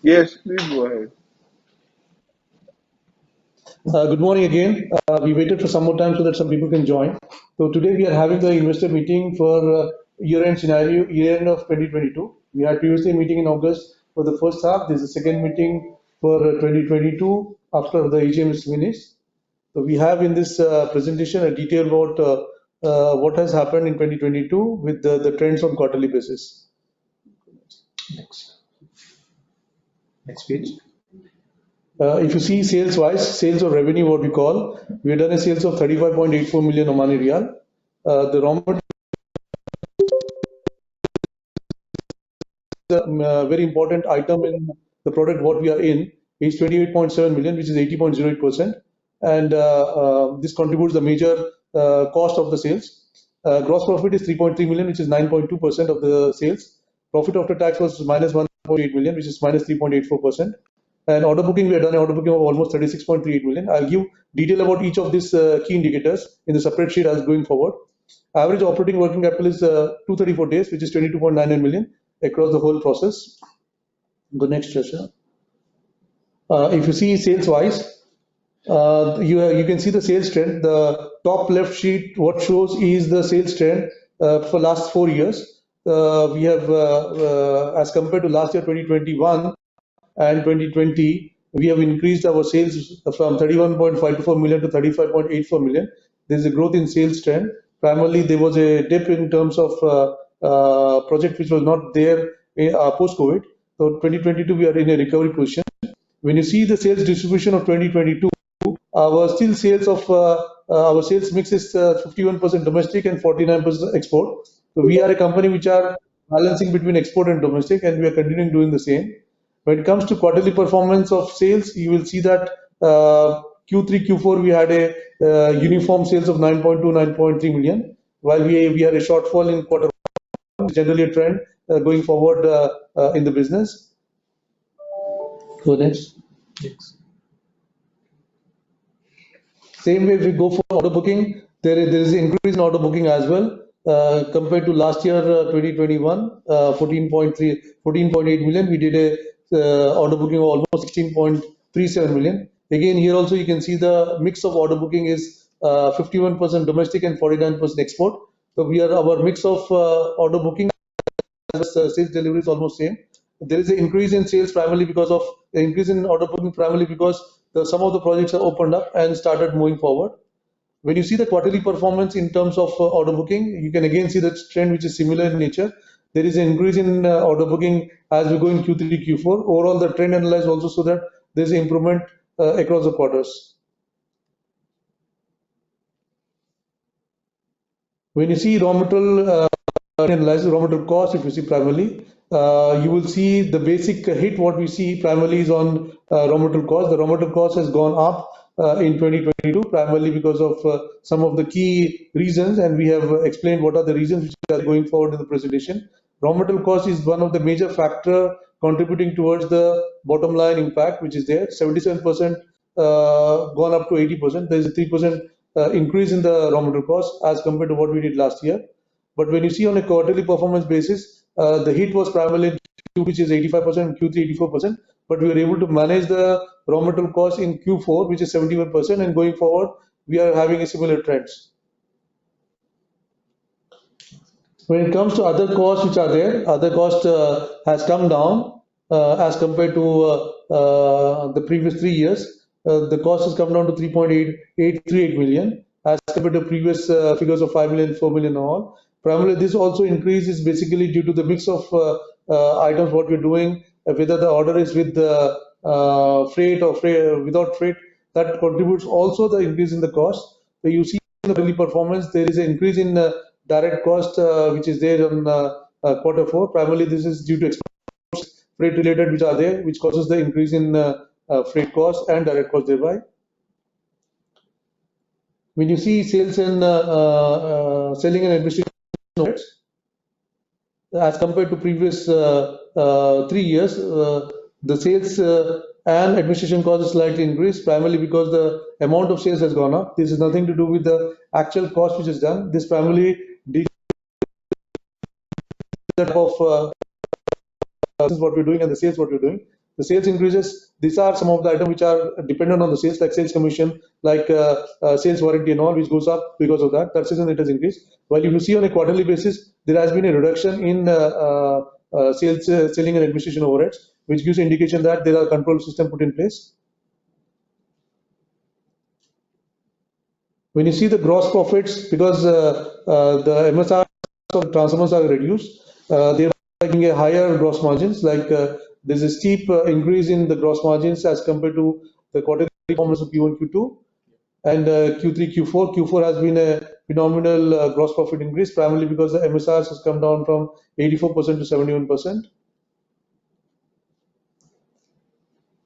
Yes, please go ahead. Good morning again. We waited for some more time so that some people can join. So today we are having the investor meeting for year-end scenario, year-end of 2022. We had previously a meeting in August for the first half. This is the second meeting for 2022 after the AGM is finished. So we have in this presentation a detail about what has happened in 2022 with the trends on quarterly basis. Next, next page. If you see sales wise, sales or revenue, what we call, we have done a sales of 35.84 million Omani Riyal. The raw material, very important item in the product what we are in, is 28.7 million, which is 80.08%. And this contributes the major cost of the sales. Gross profit is 3.3 million, which is 9.2% of the sales. Profit after tax was minus 1.8 million, which is minus 3.84%. And order booking, we have done an order booking of almost 36.38 million. I'll give detail about each of these key indicators in the separate sheet as going forward. Average operating working capital is 234 days, which is 22.99 million across the whole process. Go next, Shasha. If you see sales wise, you can see the sales trend. The top left sheet, what shows is the sales trend for last 4 years. We have, as compared to last year 2021 and 2020, we have increased our sales from 31.524 million to 35.84 million. There is a growth in sales trend. Primarily, there was a dip in terms of project which was not there post-COVID. So 2022, we are in a recovery position. When you see the sales distribution of 2022, our still sales of our sales mix is 51% domestic and 49% export. So we are a company which are balancing between export and domestic, and we are continuing doing the same. When it comes to quarterly performance of sales, you will see that Q3, Q4 we had a uniform sales of 9.2, 9.3 million, while we had a shortfall in quarter one, generally a trend going forward in the business. Go next. Next. Same way, if we go for order booking, there is an increase in order booking as well. Compared to last year, 2021, 14.8 million, we did a order booking of almost 16.37 million. Again, here also you can see the mix of order booking is 51% domestic and 49% export. So our mix of order booking as sales delivery is almost same. There is an increase in sales primarily because of the increase in order booking primarily because some of the projects are opened up and started moving forward. When you see the quarterly performance in terms of order booking, you can again see the trend which is similar in nature. There is an increase in order booking as we go in Q3, Q4. Overall, the trend analysis also so that there is an improvement across the quarters. When you see raw material analyze raw material cost, if you see primarily, you will see the basic hit what we see primarily is on raw material cost. The raw material cost has gone up in 2022 primarily because of some of the key reasons, and we have explained what are the reasons which are going forward in the presentation. Raw material cost is one of the major factor contributing towards the bottom line impact, which is there. 77% gone up to 80%. There is a 3% increase in the raw material cost as compared to what we did last year. But when you see on a quarterly performance basis, the hit was primarily Q2, which is 85%, Q3 84%, but we were able to manage the raw material cost in Q4, which is 71%, and going forward, we are having a similar trends. When it comes to other costs which are there, other cost has come down as compared to the previous 3 years. The cost has come down to 3.838 million as compared to previous figures of 5 million, 4 million and all. Primarily, this also increase is basically due to the mix of items what we're doing, whether the order is with freight or without freight, that contributes also the increase in the cost. So you see in the daily performance, there is an increase in direct cost, which is there on quarter four. Primarily, this is due to expenses, freight related, which are there, which causes the increase in freight cost and direct cost thereby. When you see sales and selling and administration overheads, as compared to previous 3 years, the sales and administration cost is slightly increased, primarily because the amount of sales has gone up. This is nothing to do with the actual cost which is done. This primarily that of this is what we're doing and the sales what we're doing. The sales increases, these are some of the items which are dependent on the sales, like sales commission, like sales warranty and all, which goes up because of that. That's the reason it has increased. While if you see on a quarterly basis, there has been a reduction in selling and administration overheads, which gives indication that there are control system put in place. When you see the gross profits, because the MSR of transformers are reduced, they are making a higher gross margins. Like there's a steep increase in the gross margins as compared to the quarterly performance of Q1, Q2, and Q3, Q4. Q4 has been a phenomenal gross profit increase, primarily because the MSRs has come down from 84% to 71%.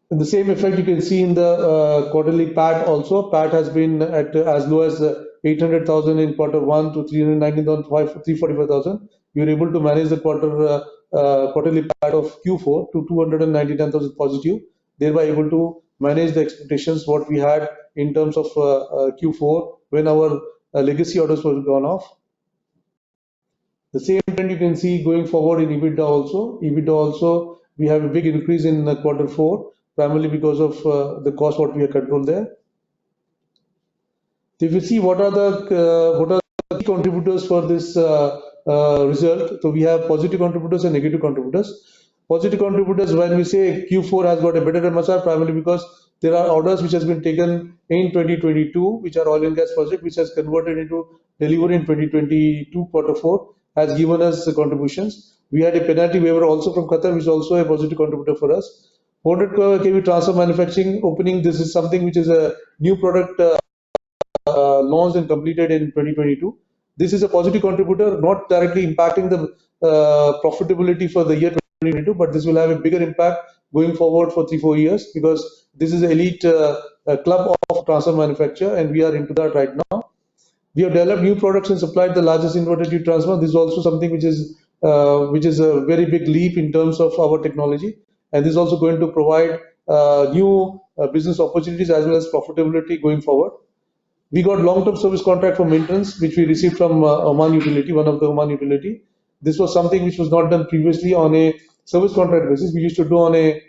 And the same effect you can see in the quarterly PAT also. PAT has been at as low as 800,000 in Q1 to 345,000. We were able to manage the quarterly PAT of Q4 to 299,000 positive, thereby able to manage the expectations what we had in terms of Q4 when our legacy orders were gone off. The same trend you can see going forward in EBITDA also. EBITDA also, we have a big increase in Q4, primarily because of the cost what we have controlled there. If you see what are the key contributors for this result, so we have positive contributors and negative contributors. Positive contributors, when we say Q4 has got a better MSR, primarily because there are orders which has been taken in 2022, which are oil and gas project, which has converted into delivery in 2022 Q4, has given us the contributions. We had a penalty waiver also from Qatar, which is also a positive contributor for us. 400 kV transfer manufacturing opening, this is something which is a new product launched and completed in 2022. This is a positive contributor, not directly impacting the profitability for the year 2022, but this will have a bigger impact going forward for 3-4 years, because this is an elite club of transfer manufacture, and we are into that right now. We have developed new products and supplied the largest inverter tube transformer. This is also something which is a very big leap in terms of our technology, and this is also going to provide new business opportunities as well as profitability going forward. We got long-term service contract for maintenance, which we received from Oman Utility, one of the Oman Utility. This was something which was not done previously on a service contract basis. We used to do on a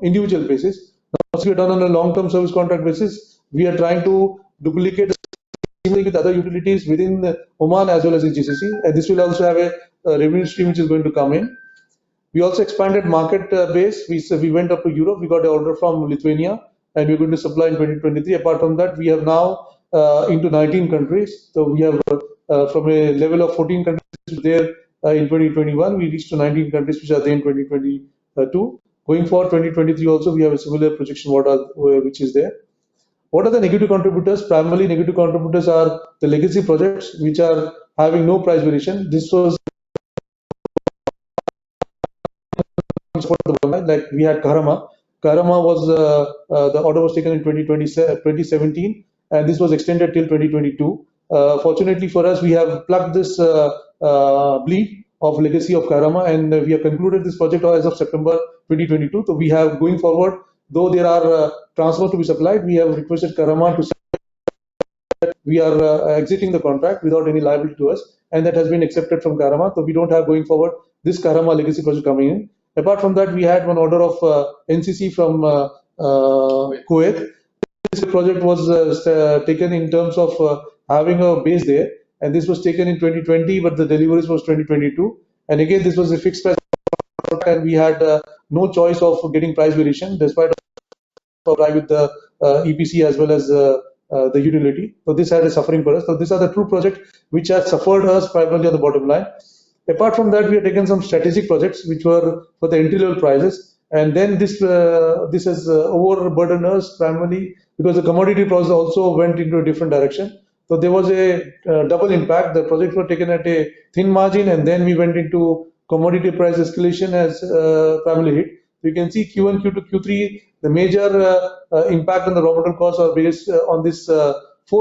individual basis. Now, once we are done on a long-term service contract basis, we are trying to duplicate with other utilities within Oman as well as in GCC, and this will also have a revenue stream which is going to come in. We also expanded market base. We went up to Europe. We got an order from Lithuania, and we're going to supply in 2023. Apart from that, we have now into 19 countries. So we have from a level of 14 countries there in 2021, we reached to 19 countries which are there in 2022. Going forward, 2023 also, we have a similar projection which is there. What are the negative contributors? Primarily, negative contributors are the legacy projects which are having no price variation. This was like we had Karama. Karama was the order was taken in 2017, and this was extended till 2022. Fortunately for us, we have plugged this bleed of legacy of Karama, and we have concluded this project as of September 2022. So we have going forward, though there are transfers to be supplied, we have requested Karama to say that we are exiting the contract without any liability to us, and that has been accepted from Karama. So we don't have going forward this Karama legacy project coming in. Apart from that, we had one order of NCC from Kuwait. This project was taken in terms of having a base there, and this was taken in 2020, but the deliveries was 2022. And again, this was a fixed price, and we had no choice of getting price variation, despite with the EPC as well as the utility. So this had a suffering for us. So these are the two projects which have suffered us primarily on the bottom line. Apart from that, we have taken some strategic projects which were for the entry-level prices, and then this has overburdened us primarily because the commodity price also went into a different direction. So there was a double impact. The projects were taken at a thin margin, and then we went into commodity price escalation as primarily hit. You can see Q1, Q2, Q3, the major impact on the raw material costs are based on this 4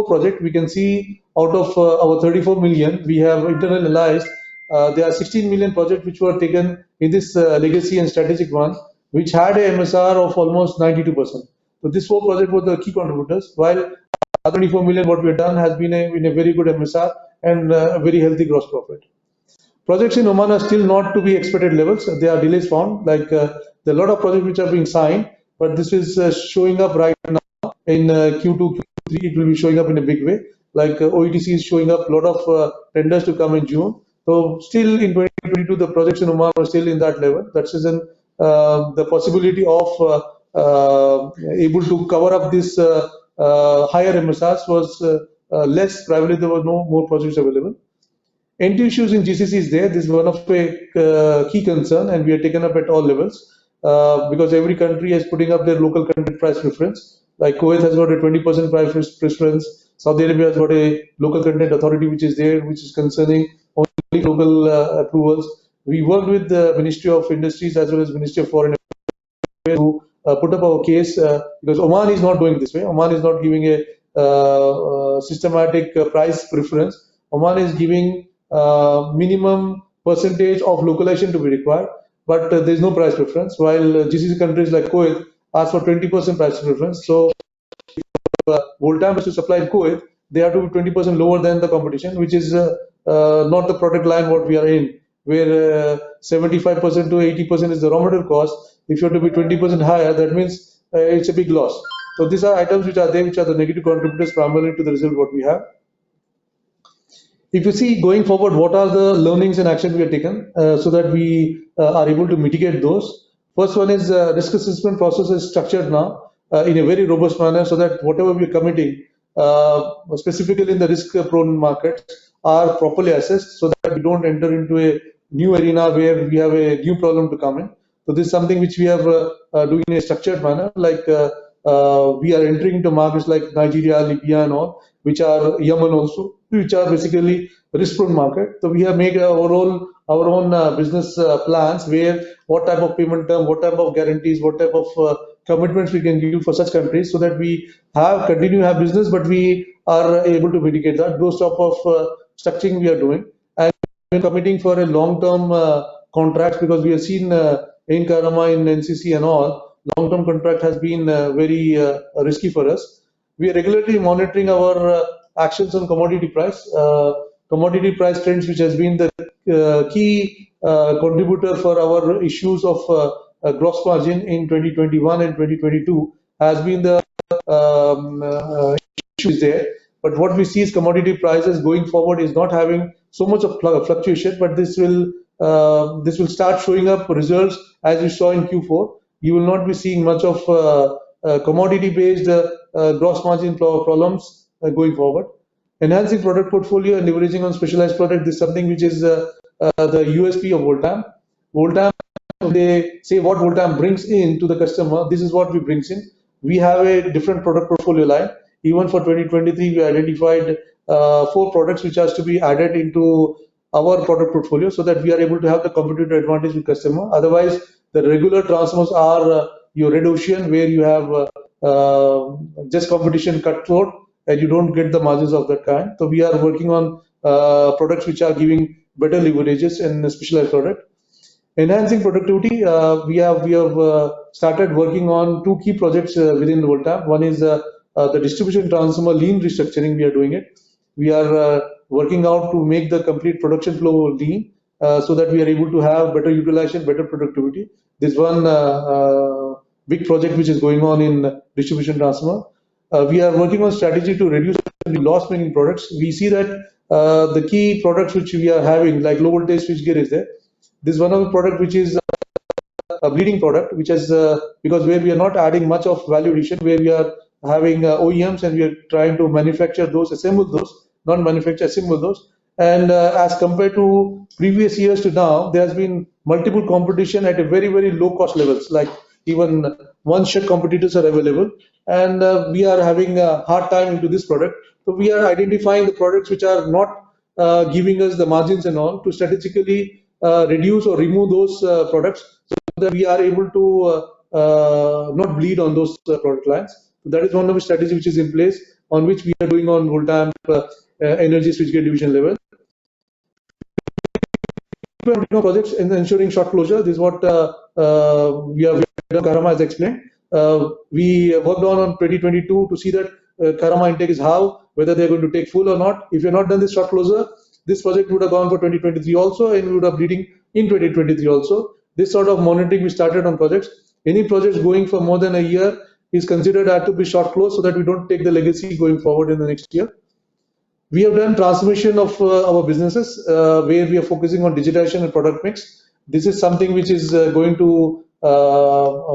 project. We can see out of our 34 million, we have internalized. There are 16 million projects which were taken in this legacy and strategic one, which had a MSR of almost 92%. So this 4 projects were the key contributors, while 24 million what we have done has been in a very good MSR and a very healthy gross profit. Projects in Oman are still not to be expected levels. There are delays found. Like there are a lot of projects which are being signed, but this is showing up right now in Q2, Q3. It will be showing up in a big way. Like OETC is showing up a lot of tenders to come in June. So still in 2022, the projects in Oman are still in that level. That is the possibility of able to cover up this higher MSRs was less. Probably there were no more projects available. NT issues in GCC is there. This is one of a key concern, and we are taken up at all levels because every country is putting up their local content price preference. Like Kuwait has got a 20% price preference. Saudi Arabia has got a local content authority which is there, which is concerning only local approvals. We worked with the Ministry of Industries as well as Ministry of Foreign Affairs to put up our case because Oman is not doing this way. Oman is not giving a systematic price preference. Oman is giving minimum percentage of localization to be required, but there is no price preference. While GCC countries like Kuwait ask for 20% price preference. So Voltam has to supply in Kuwait, they have to be 20% lower than the competition, which is not the product line what we are in, where 75% to 80% is the raw material cost. If you have to be 20% higher, that means it's a big loss. So these are items which are there, which are the negative contributors primarily to the result what we have. If you see going forward, what are the learnings and action we have taken so that we are able to mitigate those? First one is risk assessment process is structured now in a very robust manner so that whatever we are committing, specifically in the risk-prone markets, are properly assessed so that we don't enter into a new arena where we have a new problem to come in. So this is something which we have doing in a structured manner, like we are entering into markets like Nigeria, Libya and all, which are Yemen also, which are basically risk-prone market. So we have made our own business plans where what type of payment term, what type of guarantees, what type of commitments we can give for such countries so that we continue to have business, but we are able to mitigate that. Those type of structuring we are doing. And we're committing for a long-term contracts because we have seen in Karama, in NCC and all, long-term contract has been very risky for us. We are regularly monitoring our actions on commodity price. Commodity price trends, which has been the key contributor for our issues of gross margin in 2021 and 2022, has been the issues there. But what we see is commodity prices going forward is not having so much of fluctuation, but this will start showing up results as we saw in Q4. You will not be seeing much of commodity-based gross margin problems going forward. Enhancing product portfolio and leveraging on specialized product, this is something which is the USP of Voltam. Voltam, they say what Voltam brings in to the customer, this is what we brings in. We have a different product portfolio line. Even for 2023, we identified 4 products which has to be added into our product portfolio so that we are able to have the competitive advantage with customer. Otherwise, the regular transformers are your red ocean where you have just competition cutthroat and you don't get the margins of that kind. So we are working on products which are giving better leverages and a specialized product. Enhancing productivity, we have started working on 2 key projects within Voltam. One is the distribution transformer lean restructuring. We are doing it. We are working out to make the complete production flow lean so that we are able to have better utilization, better productivity. There's one big project which is going on in distribution transformer. We are working on strategy to reduce the loss-making products. We see that the key products which we are having, like low voltage switchgear, is there. This is one of the product which is a bleeding product, which is because where we are not adding much of value addition, where we are having OEMs and we are trying to manufacture those, assemble those, not manufacture, assemble those. And as compared to previous years to now, there has been multiple competition at a very, very low cost levels, like even one-shot competitors are available. And we are having a hard time into this product. So we are identifying the products which are not giving us the margins and all to strategically reduce or remove those products so that we are able to not bleed on those product lines. So that is one of the strategies which is in place on which we are doing on Voltam energy switchgear division level. Projects and ensuring short closure. This is what we have done. Karama has explained. We worked on 2022 to see that Karama intake is how, whether they're going to take full or not. If you're not done this short closure, this project would have gone for 2023 also, and we would have bleeding in 2023 also. This sort of monitoring we started on projects. Any projects going for more than a year is considered to be short close, so that we don't take the legacy going forward in the next year. We have done transformation of our businesses, where we are focusing on digitization and product mix. This is something which is going to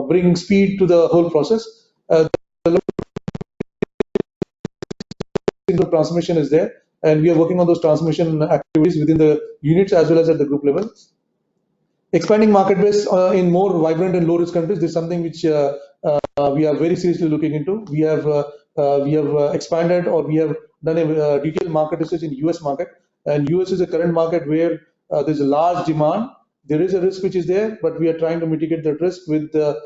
bring speed to the whole process. The transformation is there, and we are working on those transformation activities within the units as well as at the group level. Expanding market base in more vibrant and low-risk countries. This is something which we are very seriously looking into. We have expanded, or we have done a detailed market research in the US market, and US is a current market where there's a large demand. There is a risk which is there, but we are trying to mitigate that risk with the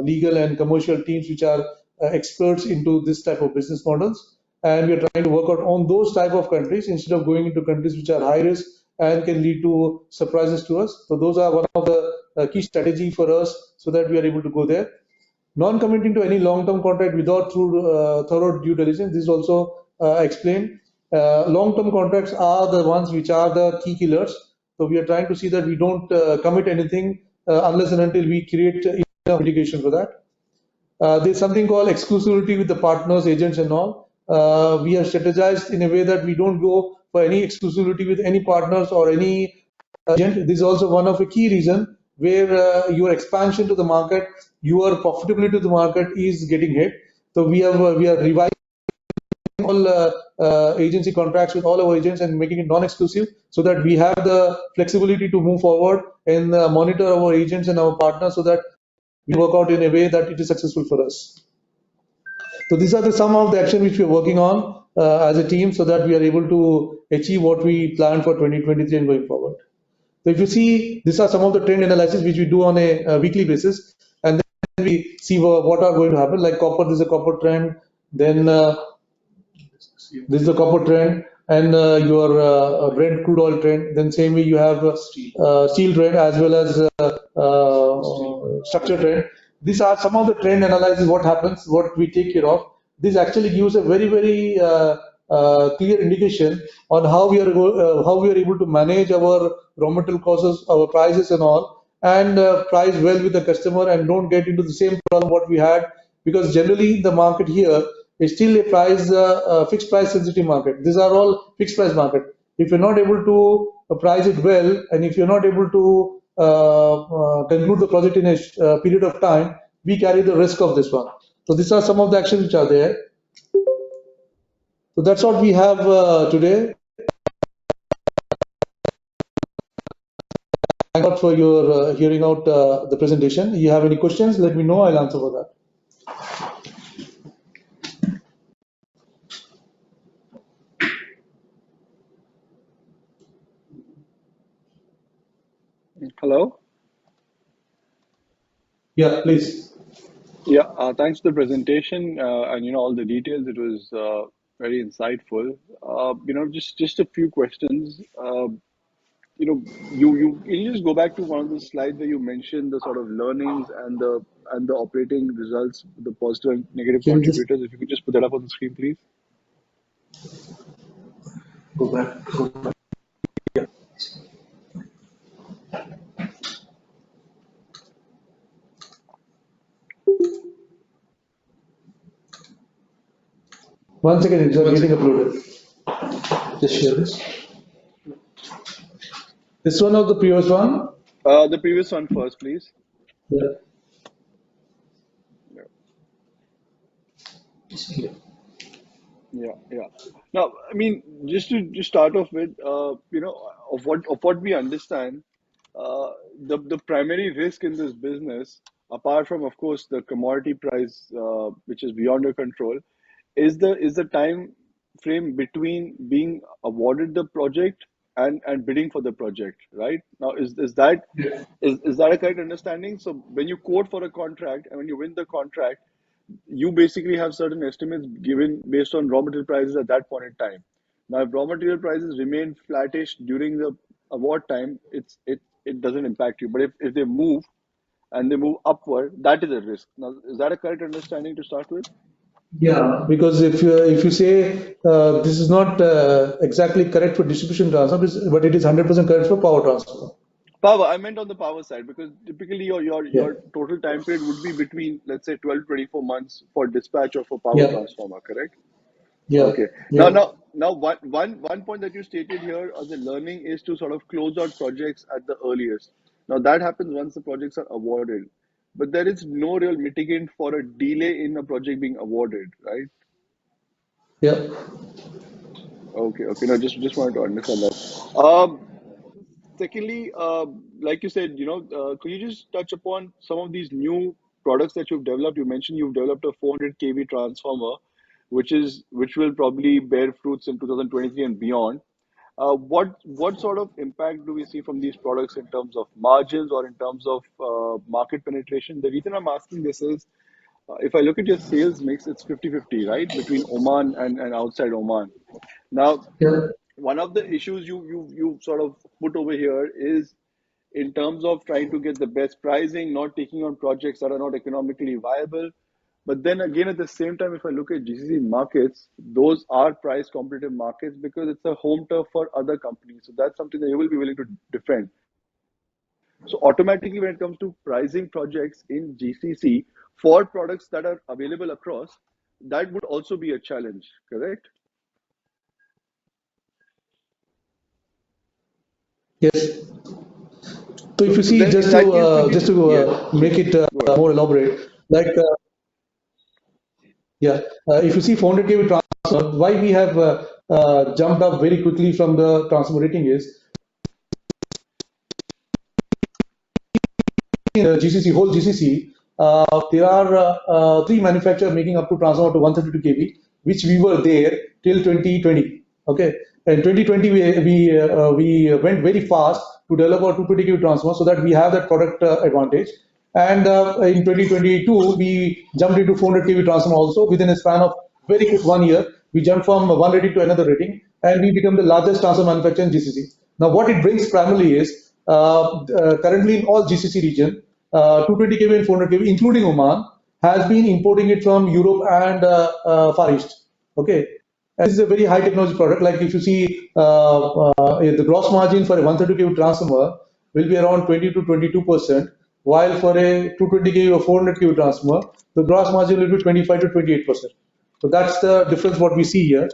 legal and commercial teams which are experts into this type of business models, and we are trying to work out on those type of countries instead of going into countries which are high risk and can lead to surprises to us. So those are one of the key strategy for us, so that we are able to go there. Non-committing to any long-term contract without thorough due diligence. This is also explained. Long-term contracts are the ones which are the key killers. So we are trying to see that we don't commit anything unless and until we create enough mitigation for that. There's something called exclusivity with the partners, agents, and all. We have strategized in a way that we don't go for any exclusivity with any partners or any agent. This is also one of the key reasons where your expansion to the market, your profitability to the market is getting hit. So we are revising all agency contracts with all our agents and making it non-exclusive, so that we have the flexibility to move forward and monitor our agents and our partners, so that we work out in a way that it is successful for us. So these are some of the action which we are working on as a team, so that we are able to achieve what we planned for 2023 and going forward. So if you see, these are some of the trend analysis which we do on a weekly basis, and then we see what are going to happen. Like copper, this is a copper trend. Then this is a copper trend, and your Brent crude oil trend. Then same way you have steel trend as well as structure trend. These are some of the trend analysis. What happens, what we take care of. This actually gives a very clear indication on how we are able to manage our raw material costs, our prices and all, and price well with the customer, and don't get into the same problem what we had, because generally the market here is still a fixed price sensitive market. These are all fixed price market. If you're not able to price it well, and if you're not able to conclude the project in a period of time, we carry the risk of this one. So these are some of the actions which are there. So that's what we have today. Thank you for your hearing out the presentation. You have any questions, let me know, I'll answer for that. Hello? Yeah, please. Yeah, thanks for the presentation and all the details. It was very insightful. Just a few questions. Can you just go back to one of the slides where you mentioned the sort of learnings and the operating results, the positive and negative contributors? If you could just put that up on the screen, please. Go back. Yeah. One second, it's getting uploaded. Just share this. This one or the previous one? The previous one first, please. Yeah. Yeah. Now, I mean, just to start off with, of what we understand, the primary risk in this business, apart from, of course, the commodity price, which is beyond your control, is the time frame between being awarded the project and bidding for the project, right? Now, is that a correct understanding? So when you quote for a contract and when you win the contract, you basically have certain estimates given based on raw material prices at that point in time. Now, if raw material prices remain flattish during the award time, it doesn't impact you. But if they move and they move upward, that is a risk. Now, is that a correct understanding to start with? Yeah, because if you say this is not exactly correct for distribution transfer, but it is 100% correct for power transfer. Power, I meant on the power side because typically Yeah, your total time period would be between, let's say, 12 24 months for dispatch of a power yeah, transformer, correct? yeah, Okay. yeah, Now, one point that you stated here as a learning is to sort of close out projects at the earliest. Now, that happens once the projects are awarded, but there is no real mitigant for a delay in a project being awarded, right? yeah, Okay. No, just wanted to understand that. Um, Secondly, like you said, could you just touch upon some of these new products that you've developed? You mentioned you've developed a 400 kV transformer, which will probably bear fruits in 2023 and beyond. What sort of impact do we see from these products in terms of margins or in terms of market penetration? The reason I'm asking this is, if I look at your sales mix, it's 50-50, right, between Oman and outside Oman. Now, yeah. one of the issues you sort of put over here is in terms of trying to get the best pricing, not taking on projects that are not economically viable. But then again, at the same time, if I look at GCC markets, those are price competitive markets because it's a home turf for other companies. So that's something that you will be willing to defend. So automatically, when it comes to pricing projects in GCC for products that are available across, that would also be a challenge, correct? Yes. So if you So see, then in that case, could you just to yes, make please it go ahead. more elaborate, like yeah, if you see 400 kV transfer, why we have jumped up very quickly from the transfer rating is GCC, whole GCC, there are three manufacturers making up to transformer to 132 kV, which we were there till 2020. Okay, in 2020 we went very fast to develop our 220 kV transformer so that we have that product advantage. And in 2022 we jumped into 400 kV transformer also within a span of very quick 1 year. We jumped from one rating to another rating, and we become the largest transformer manufacturer in GCC. Now, what it brings primarily is currently in all GCC region, 220 kV and 400 kV, including Oman, has been importing it from Europe and Far East. Okay, and this is a very high technology product. Like if you see the gross margin for a 130 kV transformer will be around 20 to 22%, while for a 220 kV or 400 kV transformer, the gross margin will be 25 to 28%. So that's the difference what we see here.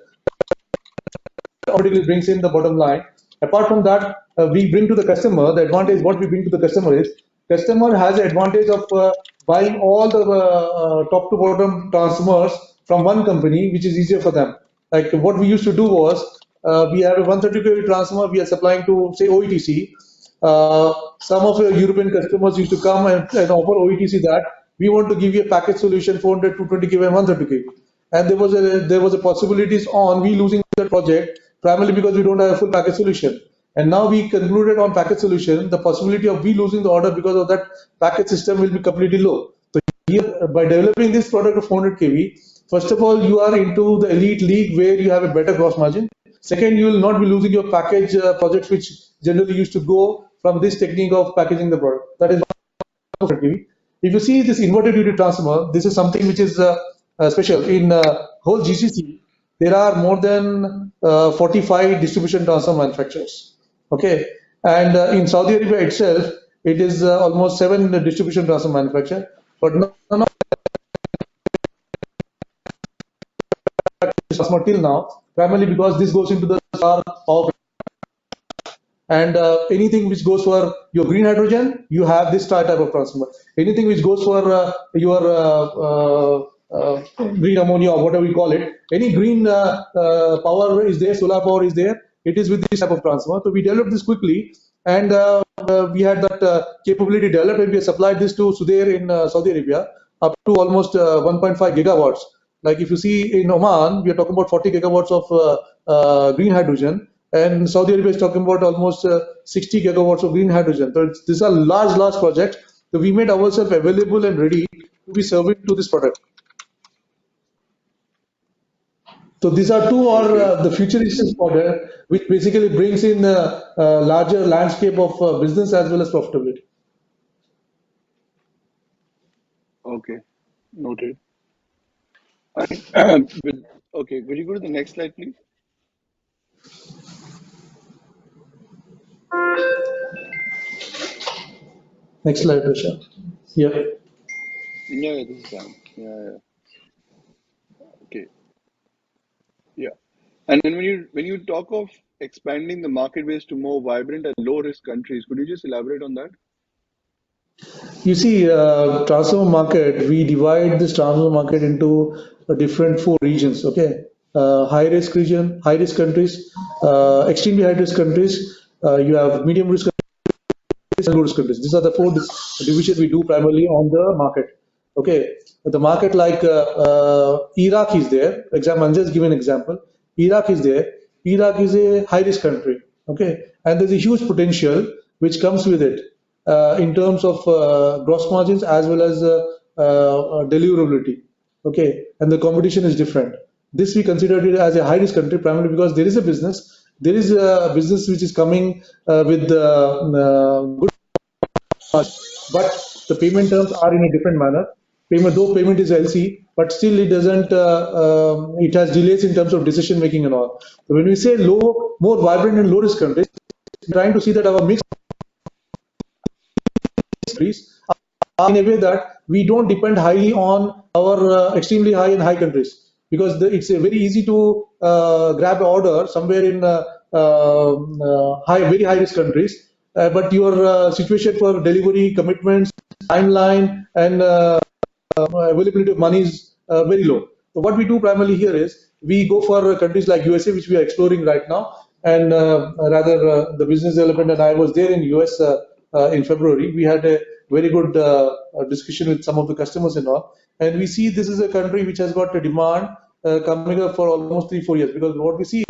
Automatically brings in the bottom line. Apart from that, we bring to the customer the advantage. What we bring to the customer is customer has the advantage of buying all the top to bottom transformers from one company, which is easier for them. Like what we used to do was we have a 130 kV transformer we are supplying to say OETC. Some of your European customers used to come and offer OETC that we want to give you a package solution 400 to 20 kV and 130 kV. And there was a possibilities on we losing the project primarily because we don't have a full package solution. And now we concluded on package solution, the possibility of we losing the order because of that package system will be completely low. So here, by developing this product of 400 kV, first of all, you are into the elite league where you have a better gross margin. Second, you will not be losing your package projects, which generally used to go from this technique of packaging the product. That is one of 400 kV. If you see this inverted duty transformer, this is something which is special. In whole GCC, there are more than 45 distribution transformer manufacturers. Okay, and in Saudi Arabia itself, it is almost seven distribution transformer manufacturers. But none of this transformer till now, primarily because this goes into the solar power. And anything which goes for your green hydrogen, you have this type of transformer. Anything which goes for your green ammonia or whatever you call it, any green power is there, solar power is there, it is with this type of transformer. So we developed this quickly, and we had that capability developed, and we supplied this to Sudair in Saudi Arabia up to almost 1.5 gigawatts. Like if you see in Oman, we are talking about 40 gigawatts of green hydrogen, and Saudi Arabia is talking about almost 60 gigawatts of green hydrogen. So these are large projects. So we made ourselves available and ready to be serving to this product. So these are two or Okay. the futuristic product, which basically brings in a larger landscape of business as well as profitability. Okay. Noted. Okay, could you go to the next slide, please? Next slide, Risha. Yeah. Yeah, this is fine. Yeah. Okay. Yeah. And then when you talk of expanding the market base to more vibrant and low risk countries, could you just elaborate on that? You see, transformer market, we divide this transformer market into different four regions, okay? High risk region, high risk countries, extremely high risk countries, you have medium risk and low risk countries. These are the four divisions we do primarily on the market. Okay, the market like Iraq is there. Example, I'll just give an example. Iraq is there. Iraq is a high risk country. Okay, and there's a huge potential which comes with it in terms of gross margins as well as deliverability. Okay, and the competition is different. This we considered it as a high risk country primarily because there is a business. There is a business which is coming with good but the payment terms are in a different manner. Though payment is LC, but still it doesn't. It has delays in terms of decision making and all. So when we say low, more vibrant and low risk countries, we're trying to see that our mix countries are in a way that we don't depend highly on our extremely high and high countries because it's very easy to grab an order somewhere in very high risk countries, but your situation for delivery commitments, timeline, and availability of money is very low. So what we do primarily here is we go for countries like USA, which we are exploring right now, and rather the business development and I was there in US in February. We had a very good discussion with some of the customers and all, and we see this is a country which has got a demand coming up for almost 3 4 years because what we see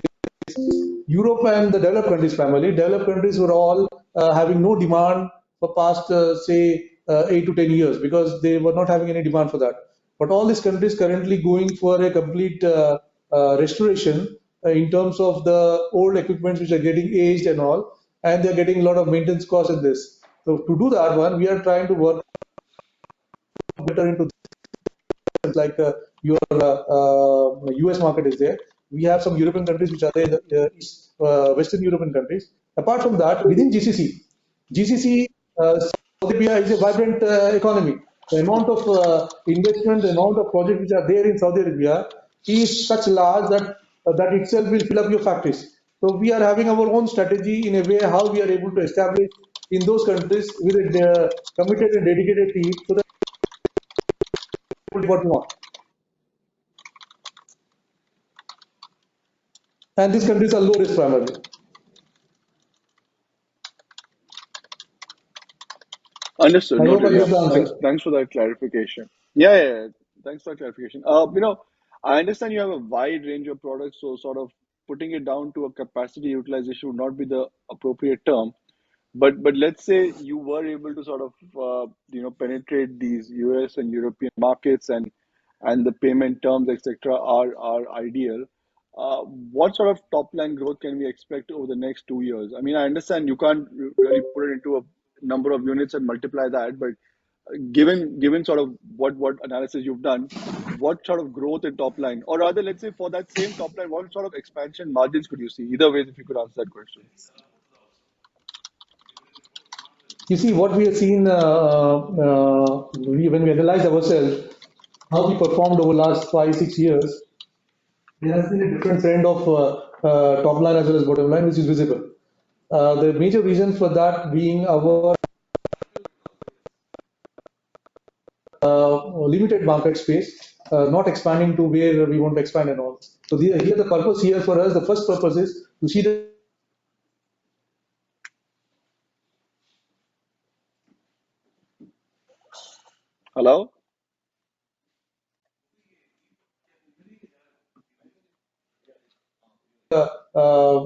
Europe and the developed countries primarily. Developed countries were all having no demand for past, say, 8 to 10 years because they were not having any demand for that. But all these countries currently going for a complete restoration in terms of the old equipments which are getting aged and all, and they're getting a lot of maintenance costs in this. So to do that one, we are trying to work better into like your US market is there. We have some European countries which are there, Western European countries. Apart from that, within GCC, Saudi Arabia is a vibrant economy. The amount of investment, the amount of projects which are there in Saudi Arabia is such large that that itself will fill up your factories. So we are having our own strategy in a way how we are able to establish in those countries with a committed and dedicated team so that what we want. And these countries are low risk primarily. Understood. I hope I Noted. Yeah. gave the answer. Thanks for that clarification. Yeah. Thanks for that clarification. I understand you have a wide range of products, so sort of putting it down to a capacity utilization would not be the appropriate term. But let's say you were able to sort of penetrate these US and European markets and the payment terms, etc., are ideal. What sort of top line growth can we expect over the next 2 years? I mean, I understand you can't really put it into a number of units and multiply that, but given sort of what analysis you've done, what sort of growth in top line, or rather, let's say for that same top line, what sort of expansion margins could you see? Either way, if you could answer that question. You see, what we have seen when we analyze ourselves, how we performed over last 5 6 years, there has been a different trend of top line as well as bottom line, which is visible. The major reason for that being our limited market space, not expanding to where we want to expand and all. So here the purpose here for us, the first purpose is to see the Hello.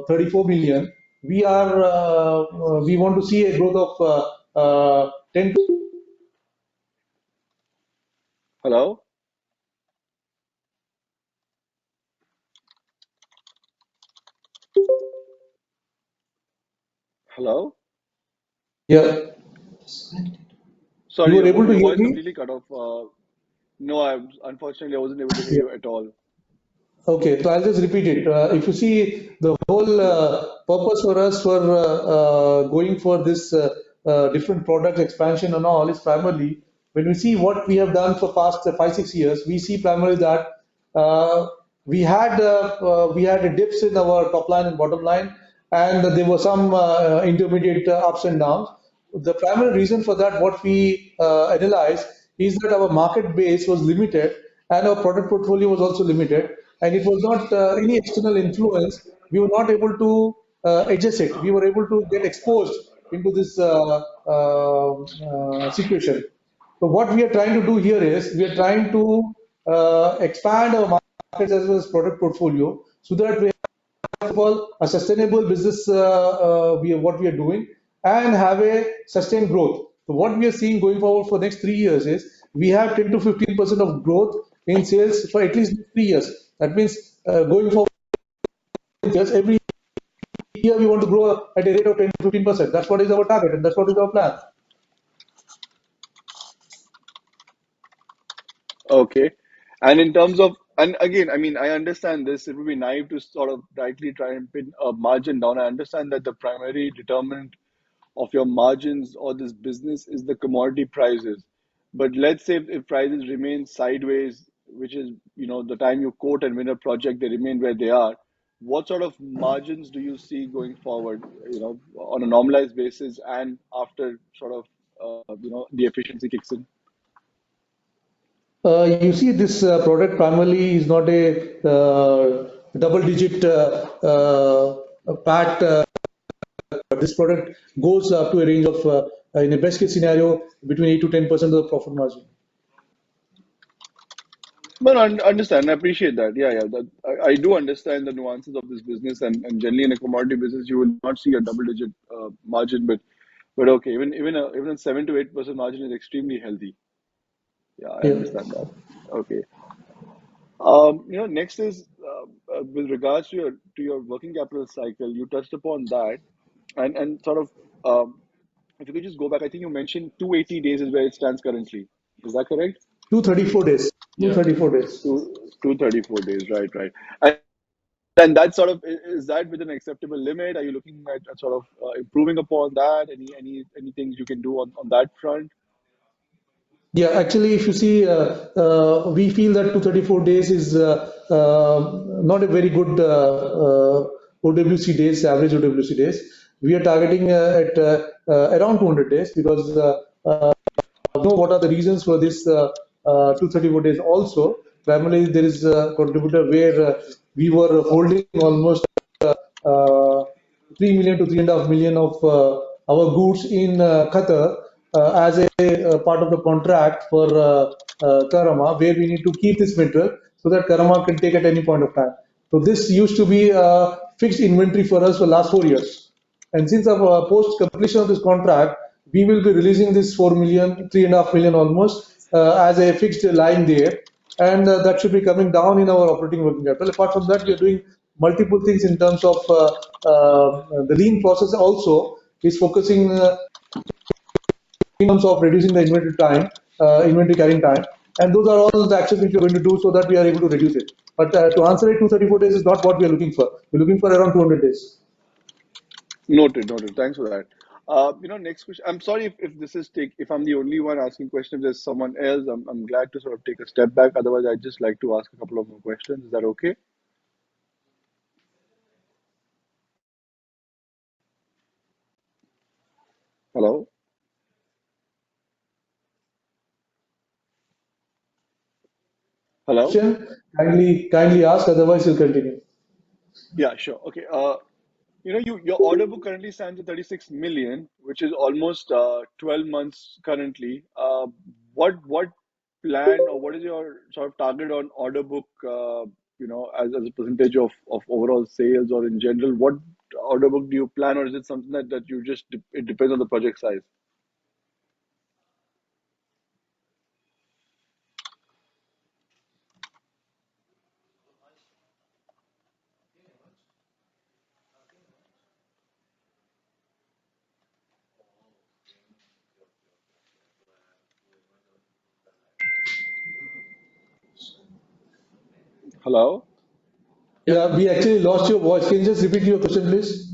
34 million. We want to see a growth of 10 Hello. Hello. Yeah, you Sorry, were able to your hear voice me? completely cut off. No, unfortunately I wasn't able to hear Yeah. you at all. Okay, so I'll just repeat it. If you see the whole purpose for us for going for this different product expansion and all is primarily when we see what we have done for past 5 6 years, we see primarily that uh, we had dips in our top line and bottom line, and there were some intermediate ups and downs. The primary reason for that, what we analyzed, is that our market base was limited and our product portfolio was also limited, and it was not any external influence. We were not able to adjust it. We were able to get exposed into this situation. So what we are trying to do here is we are trying to expand our markets as well as product portfolio so that we of all a sustainable business what we are doing and have a sustained growth. So what we are seeing going forward for next 3 years is we have 10 to 15% of growth in sales for at least 3 years. That means going forward just every year we want to grow at a rate of 10 to 15%. That's what is our target and that's what is our plan. Okay. And in terms of, and again, I mean, I understand this. It would be naive to sort of rightly try and pin a margin down. I understand that the primary determinant of your margins or this business is the commodity prices. But let's say if prices remain sideways, which is, the time you quote and win a project, they remain where they are. What sort of margins do you see going forward, on a normalized basis and after sort of, the efficiency kicks in? You see, this product primarily is not a double-digit PAT. This product goes up to a range of, in a best case scenario, between 8 to 10% of the profit margin. But understand, I appreciate that. Yeah, yeah. That I do understand the nuances of this business, and generally in a commodity business, you will not see a double-digit margin. But okay, even a 7 to 8% margin is extremely healthy. Yeah, I Yeah. understand that. Okay. Next is with regards to your working capital cycle. You touched upon that, and sort of if you could just go back, I think you mentioned 280 days is where it stands currently. Is that correct? 234 days. Yeah. 234 days. 234 days, right, right. And that sort of is that within an acceptable limit? Are you looking at sort of improving upon that? Any things you can do on that front? Yeah, actually, if you see, we feel that 234 days is not a very good OWC days, average OWC days. We are targeting at around 200 days because know what are the reasons for this 234 days also. Primarily, there is a contributor where we were holding almost uh, 3 million to 3.5 million of our goods in Qatar as a part of the contract for Karama, where we need to keep this material so that Karama can take at any point of time. So this used to be a fixed inventory for us for last 4 years. And since our post completion of this contract, we will be releasing this 4 million, 3.5 million almost as a fixed line there. And that should be coming down in our operating working capital. Apart from that, we are doing multiple things in terms of the lean process also is focusing in terms of reducing the inventory time, inventory carrying time. And those are all the actions which we're going to do so that we are able to reduce it. But to answer it, 234 days is not what we are looking for. We're looking for around 200 days. Noted, noted. Thanks for that. Next question. I'm sorry if this is if I'm the only one asking questions. There's someone else. I'm glad to sort of take a step back. Otherwise, I'd just like to ask a couple of more questions. Is that okay? Hello? Hello? Question, kindly ask, otherwise you'll continue. Yeah, sure. Okay. Your order book currently stands at 36 million, which is almost 12 months currently. What plan or what is your sort of target on order book, as a percentage of overall sales or in general? What order book do you plan, or is it something that you just, it depends on the project size? Hello? Yeah, we actually lost your voice. Can you just repeat your question, please?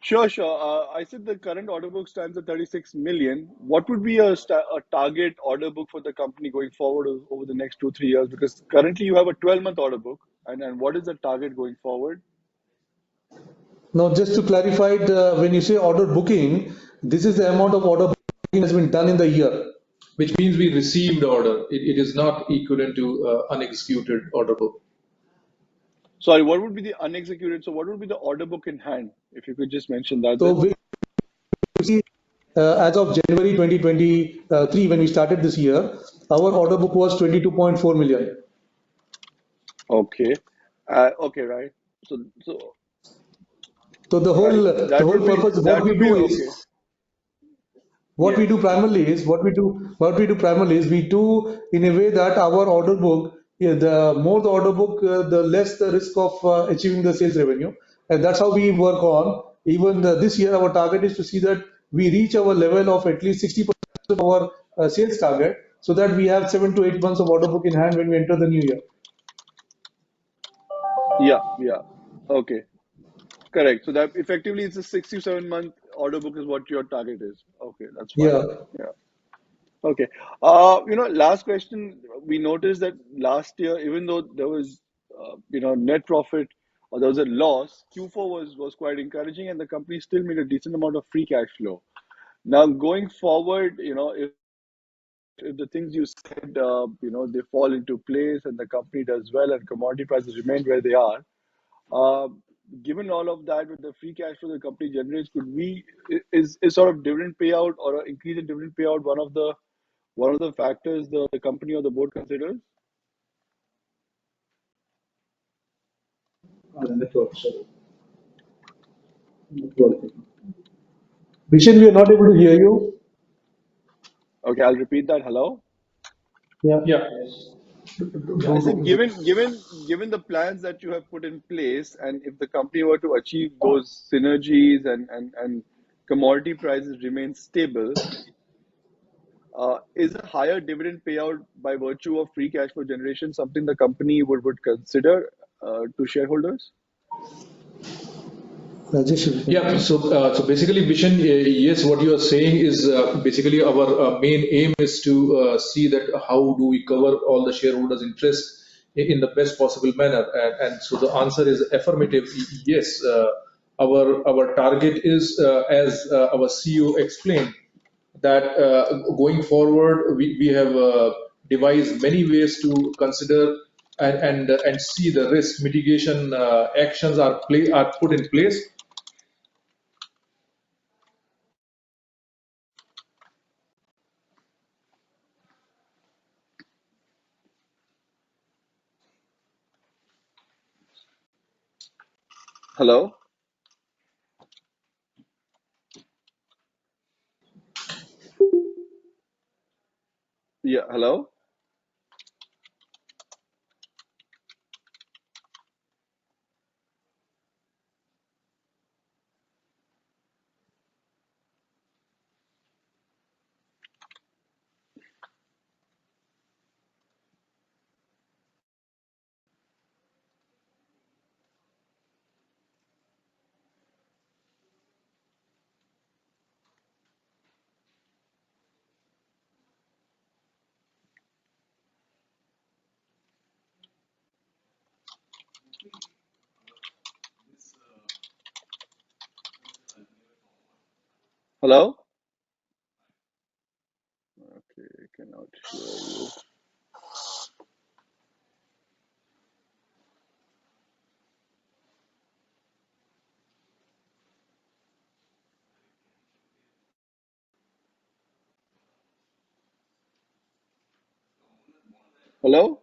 Sure, sure. I said the current order book stands at 36 million. What would be a target order book for the company going forward over the next 2, 3 years? Because currently you have a 12-month order book, and what is the target going forward? Now, just to clarify, when you say order booking, this is the amount of order booking has been done in the year. which means we received order. It is not equivalent to unexecuted order book. Sorry, what would be the unexecuted? So what would be the order book in hand? If you could just mention that So then. we see, as of January 2023, when we started this year, our order book was 22.4 million. Okay. Okay, right. So So the whole right. the whole purpose, what That we would be do okay. is what we Yes. do primarily is we do in a way that our order book, yeah, the more the order book, the less the risk of achieving the sales revenue, and that's how we work on. Even this year, our target is to see that we reach our level of at least 60% of our sales target, so that we have 7 to 8 months of order book in hand when we enter the new year. Yeah, yeah. Okay. Correct. So that effectively it's a 6 to 7 month order book is what your target is. Okay, that's fine. Yeah. Yeah. Okay. Last question. We noticed that last year, even though there was, net profit or there was a loss, Q4 was quite encouraging, and the company still made a decent amount of free cash flow. Now, going forward, if the things you said, they fall into place and the company does well and commodity prices remain where they are, uh, given all of that, with the free cash flow the company generates, could we is sort of dividend payout or an increase in dividend payout one of the factors the company or the board considers? Network, sorry. Network. Vishen, we are not able to hear you. Okay, I'll repeat that. Hello. Yeah. Yeah. Yeah, I said given the plans that you have put in place, and if the company were to achieve those synergies and commodity prices remain stable, is a higher dividend payout by virtue of free cash flow generation something the company would consider to shareholders? Rajesh. Yeah, so basically, Vishen, yes, what you are saying is basically our main aim is to see that how do we cover all the shareholders' interest in the best possible manner, and so the answer is affirmative. Yes, our target is, as our CEO explained, that going forward we have devised many ways to consider and see the risk mitigation actions are put in place. Hello. Yeah. Hello. Hello. Okay, I cannot hear you. Hello.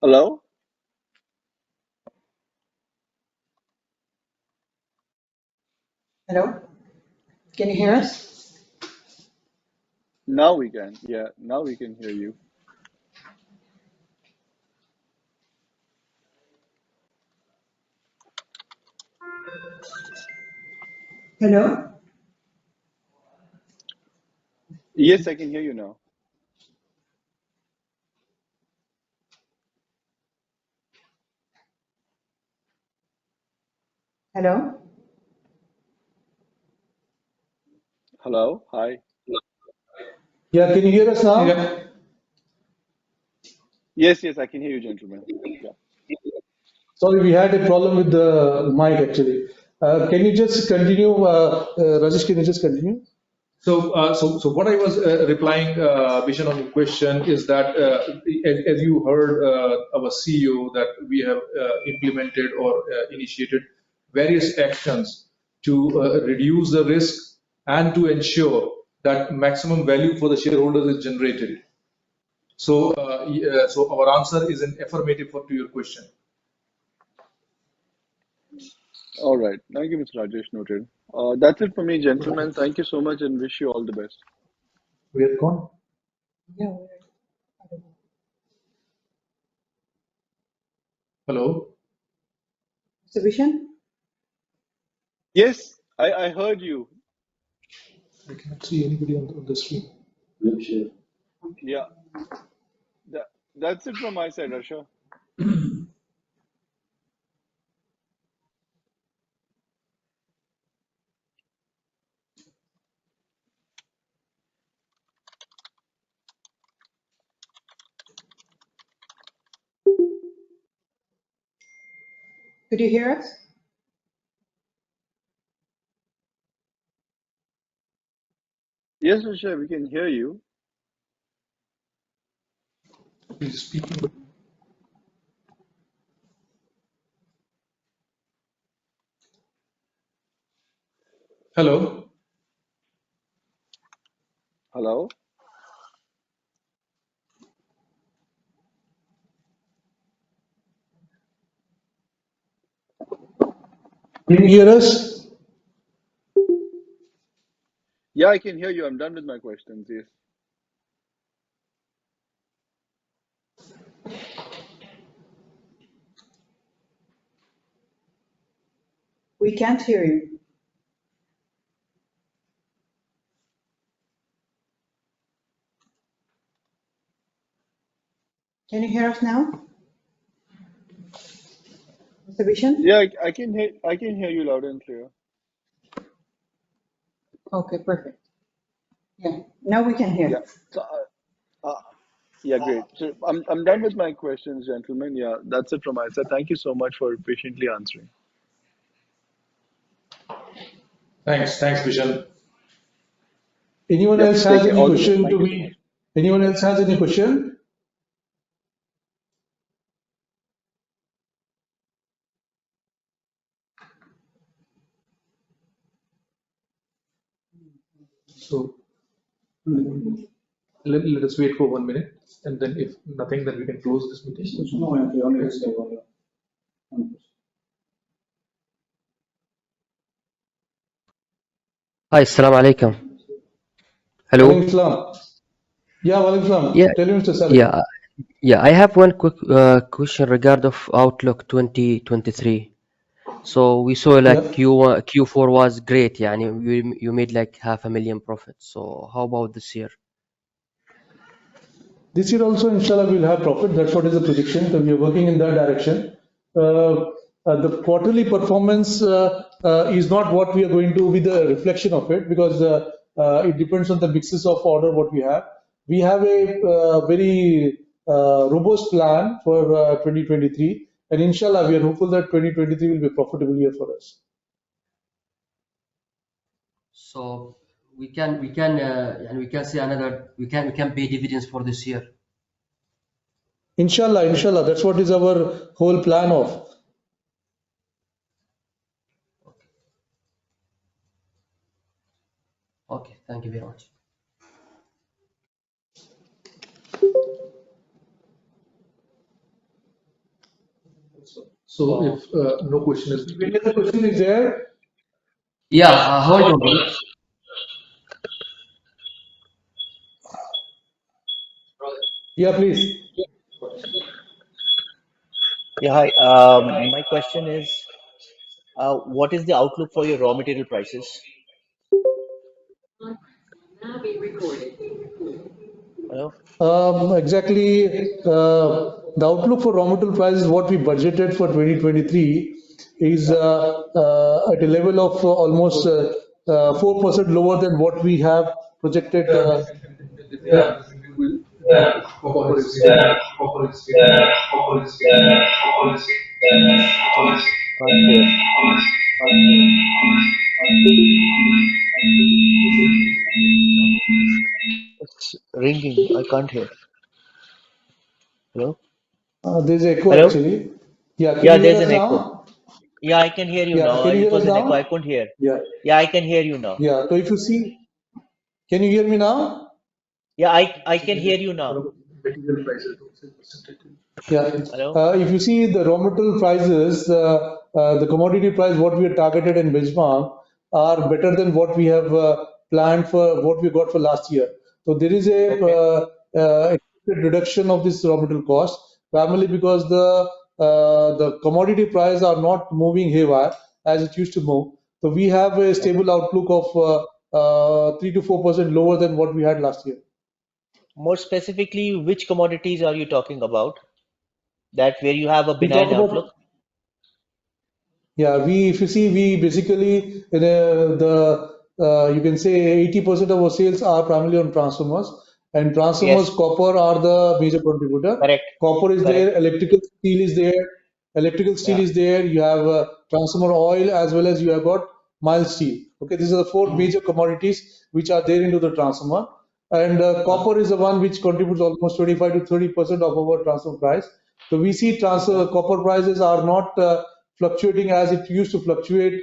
Hello. Hello, can you hear us? Now we can. Yeah, now we can hear you. Hello? Yes, I can hear you now. Hello? Hello. Hi. Yeah, can you hear us now? Yeah. Yes, yes, I can hear you, gentlemen. Yeah. Sorry, we had a problem with the mic actually. Can you just continue, Rajesh? Can you just continue? So what I was replying, Vishen, on your question is that as you heard our CEO that we have implemented or initiated various actions to reduce the risk and to ensure that maximum value for the shareholders is generated. So our answer is an affirmative to your question. All right. Thank you, Mr. Rajesh. Noted. That's it for me, gentlemen. Thank you so much and wish you all the best. We are gone. Yeah. Hello. Mr. Vishen? Yes, I heard you. I cannot see anybody on the screen. Yeah. That, that's it from my side, Rasha. Could you hear us? Yes, Rasha, we can hear you. He's speaking. Hello. Hello. Can you hear us? Yeah, I can hear you. I'm done with my questions. Yes. We can't hear you. Can you hear us now? Mr. Vishen? Yeah, I can hear you loud and clear. Okay, perfect. Yeah, now we can Yeah. hear. So, yeah, great. So I'm done with my questions, gentlemen. Yeah, that's it from my side. Thank you so much for patiently answering. Thanks, Vishen. Anyone Yep. else Take has care. any All the best. question to Thank you so much. me? Anyone else has any question? So let us wait for 1 minute, and then if nothing, then we can close this meeting. Hi, Assalamu alaikum. Walaikum Hello. salam. Yeah, walaikum salam. Yeah, Tell me, Mr. Saleh. yeah, yeah. I have one quick question regard of Outlook 2023. So we saw Yeah. like Q4 was great. Yani you made like 500,000 profit. So how about this year? This year also, inshallah, we'll have profit. That's what is the prediction. So we are working in that direction. The quarterly performance is not what we are going to be the reflection of it, because it depends on the mixes of order what we have. We have a very robust plan for 2023, and inshallah, we are hopeful that 2023 will be a profitable year for us. So and we can see another we can pay dividends for this year. Inshallah, inshallah, that's what is our whole plan of. Okay, thank you very much. So if no question is, If any other question is there, Yeah, hold on. Yeah, please. Yeah, hi. My question is, what is the outlook for your raw material prices? Hello? Exactly. The outlook for raw material prices, what we budgeted for 2023, is at a level of almost 4% lower than what we have projected. Copper is stable. Can't hear. It's ringing. I can't hear. Hello? There's echo Hello? actually. Yeah, can Yeah, you hear there's us an echo. now? Yeah, I can hear you Yeah, now. can you It hear us was an echo. I now? couldn't hear. Yeah, Yeah, I can hear you now. yeah. So if you see, can you hear me now? Yeah, I can hear you now. Material prices, don't say percentage. Yeah. Hello? If you see the raw material prices, the commodity price, what we have targeted in benchmark are better than what we have planned for what we got for last year. So there is a Okay. expected reduction of this raw material cost, primarily because the commodity prices are not moving haywire as it used to move. So we have a Okay. stable outlook of 3 to 4% lower than what we had last year. More specifically, which commodities are you talking about? That where you have a We talk benign outlook? about Yeah, if you see, we basically, you can say 80% of our sales are primarily on transformers, and transformers, Yes, copper are the major contributor. correct. Copper is Correct. there, electrical steel Yeah. is there, you have transformer oil as well as you have got mild steel. Okay, these are the four major commodities which are there into the transformer. And copper is the one which contributes almost 25 to 30% of our transfer price. So we see Yeah. transfer copper prices are not fluctuating as it used to fluctuate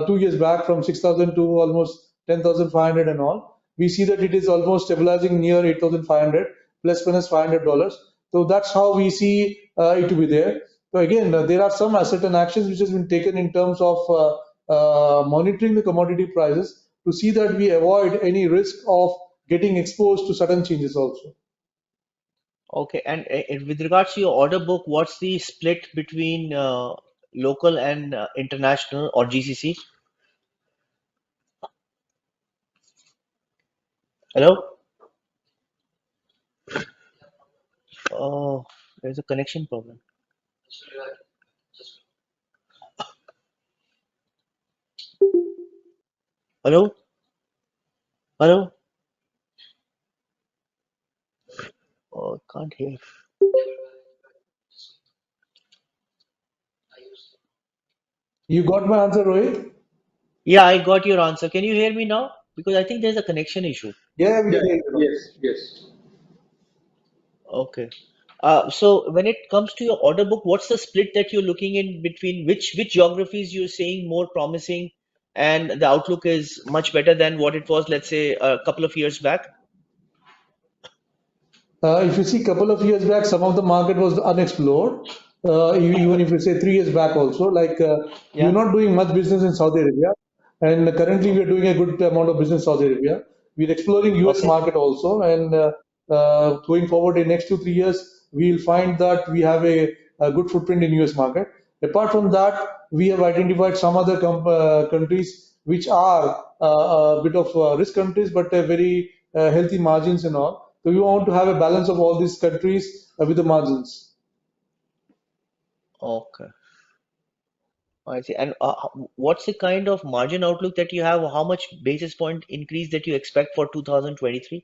2 years back from 6,000 to almost 10,500 and all. We see that it is almost stabilizing near 8,500 plus minus $500. So that's how we see it to be there. So again, there are some certain actions which has been taken in terms of monitoring the commodity prices to see that we avoid any risk of getting exposed to sudden changes also. Okay. And with regards to your order book, what's the split between local and international or GCC? Hello? Oh, there's a connection problem. Hello? Hello? Oh, I can't hear. You got my answer, Rohit? Yeah, I got your answer. Can you hear me now? Because I think there's a connection issue. Yeah, we Yeah, can hear you now. yes, yes. Okay. So when it comes to your order book, what's the split that you're looking in between which geographies you're seeing more promising and the outlook is much better than what it was, let's say, a couple of years back? If you see, couple of years back, some of the market was unexplored. Even if you say 3 years back, also like we Yeah. were not doing much business in Saudi Arabia, and currently we are doing a good amount of business in Saudi Arabia. We are exploring US Okay. market also, and going forward in next 2 3 years, we will find that we have a good footprint in US market. Apart from that, we have identified some other countries which are a bit of risk countries, but very healthy margins and all. So we want to have a balance of all these countries with the margins. Okay. I see. And what's the kind of margin outlook that you have? How much basis point increase that you expect for 2023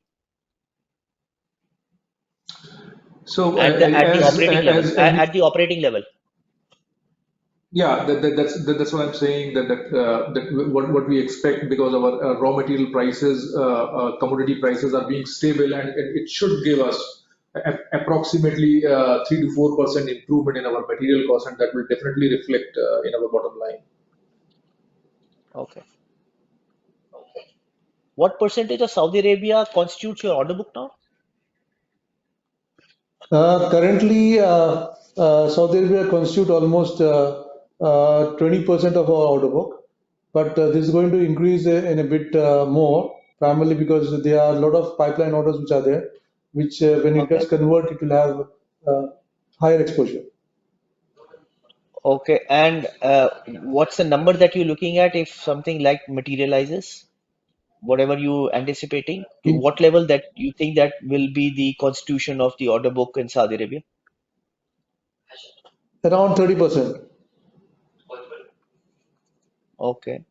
So at the operating level? as we At the operating level. Yeah, that's what I'm saying that what we expect because our raw material prices, commodity prices are being stable and it should give us approximately 3 to 4% improvement in our material cost and that will definitely reflect in our bottom line. Okay. What percentage of Saudi Arabia constitutes your order book now? Currently, Saudi Arabia constitute almost 20% of our order book, but this is going to increase in a bit more, primarily because there are a lot of pipeline orders which are there. which when it Okay. gets converted, it will have higher exposure. Okay. And what's the number that you're looking at if something like materializes? Whatever you anticipating, to In what level that you think that will be the constitution of the order book in Saudi Arabia? around 30%. Okay.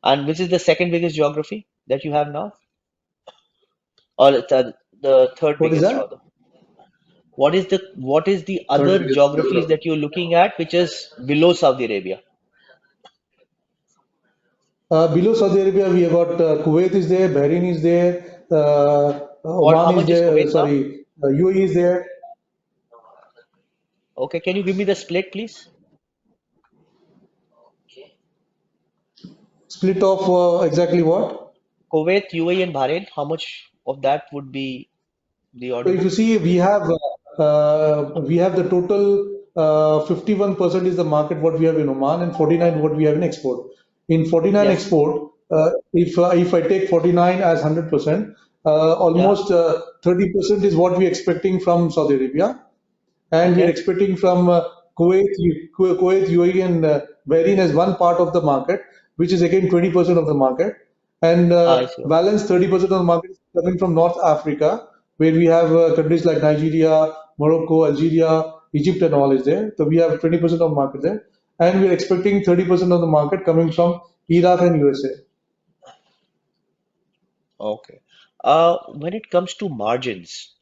And which is the second biggest geography that you have now? Or the third What is biggest that? rather? What is the Third other biggest geographies geography. that you're looking at which is below Saudi Arabia? Below Saudi Arabia, we have got Kuwait is there, Bahrain is there, How Oman is much is there, Kuwait now? UAE is there. Okay, can you give me the split, please? Split of exactly what? Kuwait, UAE, and Bahrain, how much of that would be the So order if you book? see, we have the total 51% is the market what we have in Oman and 49 what we have in export. In 49 Yes. export, if I take 49 as 100%, Yeah. almost 30% is what we are expecting from Saudi Arabia, and we're Okay. expecting from Kuwait, UAE, and Bahrain as one part of the market, which is again 20% of the market, and I see. Okay. balance 30% of the market is coming from North Africa, where we have countries like Nigeria, Morocco, Algeria, Egypt, and all is there. So we have 20% of the market there, and we're expecting 30% of the market coming from Iraq and USA. Okay. When it comes to margins,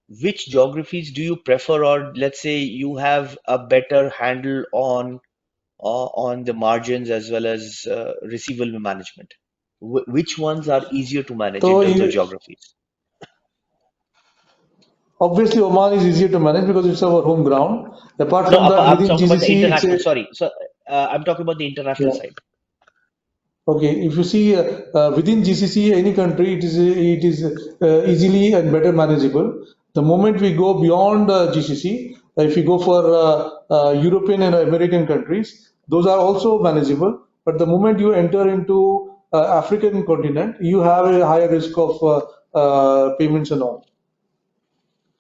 which geographies do you prefer, or let's say you have a better handle on the margins as well as receivable management? Which ones are easier to manage in So terms of geographies? obviously Oman is easier to manage because it's our home ground. Apart No, from that, I'm within talking about the GCC, it's international. a Sorry. So I'm talking about the international yeah. side. Okay, if you see within GCC, any country, it is easily and better manageable. The moment we go beyond GCC, if you go for European and American countries, those are also manageable. But the moment you enter into African continent, you have a higher risk of payments and all.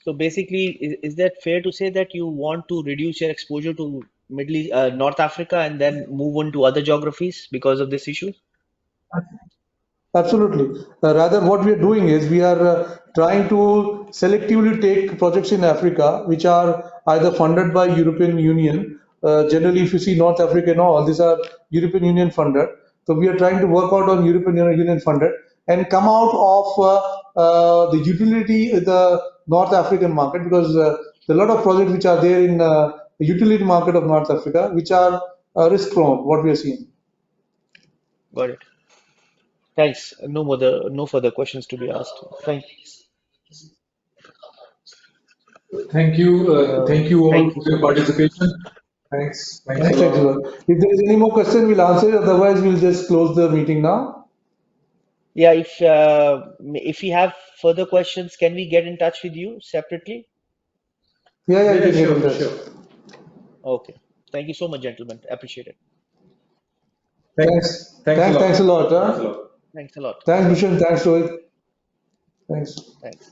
So basically, is that fair to say that you want to reduce your exposure to Middle East, North Africa, and then move on to other geographies because of this issue? Absolutely. Rather, what we are doing is we are trying to selectively take projects in Africa which are either funded by European Union. Generally, if you see North Africa and all, these are European Union funded. So we are trying to work out on European Union funded and come out of the utility, the North African market, because there are a lot of projects which are there in the utility market of North Africa, which are risk prone, what we are seeing. Got it. Thanks. No further questions to be asked. Thank you all Thank you for so your much. participation. Thanks a Thanks a lot. lot. If there is any more question, we'll answer it. Otherwise, we'll just close the meeting now. Yeah, if you have further questions, can we get in touch with you separately? Yeah, yeah, you Yeah, can get in sure, touch. sure. Okay. Thank you so much, gentlemen. Appreciate it. Thanks a Thanks a lot. lot. Thanks a Huh? lot. Thanks a lot. Thanks, Bye-bye. Bhushan. Thanks, Rohit. Thanks. Thanks.